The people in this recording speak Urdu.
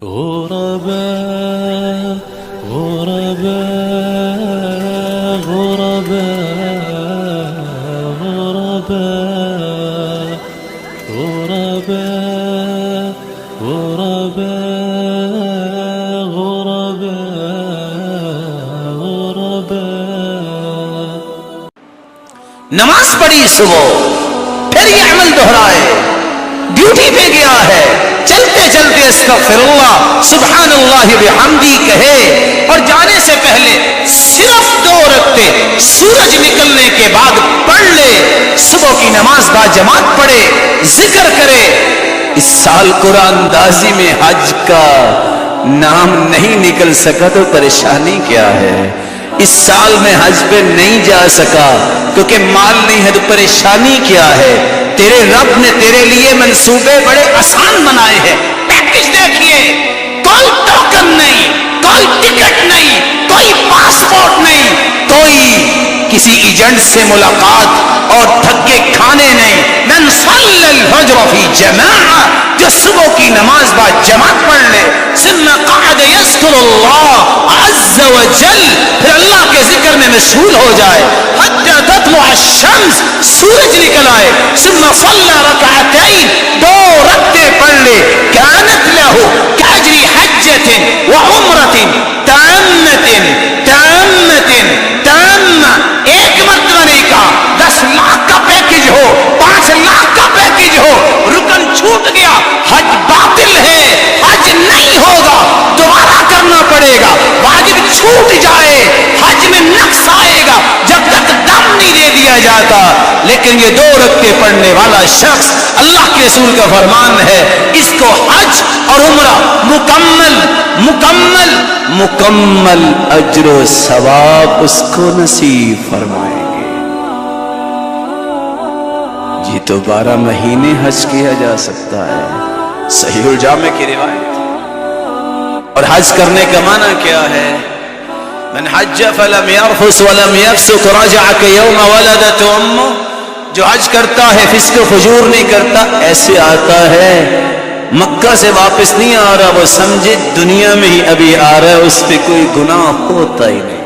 غرباء غرباء غرباء غرباء غرباء غرباء غرباء غرباء نماز پڑھی صبح، پھر یہ عمل دہرائے، ڈیوٹی پہ گیا ہے، چلتے چلتے استغفر اللہ سبحان اللہ بحمدی کہے، اور جانے سے پہلے صرف 2 رکعتیں سورج نکلنے کے بعد پڑھ لے، صبح کی نماز با جماعت پڑھے، ذکر کرے۔ اس سال قرآن اندازی میں حج کا نام نہیں نکل سکا تو پریشانی کیا ہے؟ اس سال میں حج پہ نہیں جا سکا کیونکہ مال نہیں ہے تو پریشانی کیا ہے؟ تیرے رب نے تیرے لیے منصوبے بڑے آسان بنائے ہیں۔ پیکج دیکھیے، کوئی ٹوکن نہیں، کوئی ٹکٹ نہیں، کوئی پاسپورٹ نہیں، کوئی کسی ایجنٹ سے ملاقات اور دھکے کھانے نہیں۔ من صلی الفجر فی جماعہ، جو صبح کی نماز با جماعت پڑھ لے، ثم قعد یذکر اللہ عز وجل، پھر اللہ کے ذکر میں مشغول ہو جائے، حتی تطلع الشمس، سورج نکل آئے، ثم صلی رکعتین، 2 رکعتیں پڑھ لے، کانت لہ کاجر حجۃ وعمرۃ تامۃ تامۃ تامہ، 1 مرتبہ نہیں کہا، 10 لاکھ کا پیکج ہو، 5 لاکھ کا پیکج ہو، رکن چھوٹ گیا، حج باطل ہے، حج نہیں ہوگا، دوبارہ کرنا پڑے گا۔ واجب چھوٹ جائے، حج میں نقص آئے گا جب تک دم نہیں دے دیا جاتا۔ لیکن یہ 2 رکعتیں پڑھنے والا شخص، اللہ کے رسول کا فرمان ہے، اس کو حج اور عمرہ مکمل مکمل مکمل اجر و ثواب اس کو نصیب فرمائیں گے۔ یہ تو 12 مہینے حج کیا جا سکتا ہے، صحیح الجامع کی روایت۔ اور حج کرنے کا معنی کیا ہے؟ من حج فلم يرفث ولم يفسق رجع كيوم ولدت امه، جو حج کرتا ہے فسق و فجور نہیں کرتا، ایسے آتا ہے مکہ سے واپس نہیں آ رہا، وہ سمجھے دنیا میں ہی ابھی آ رہا ہے، اس پہ کوئی گناہ ہوتا ہی نہیں۔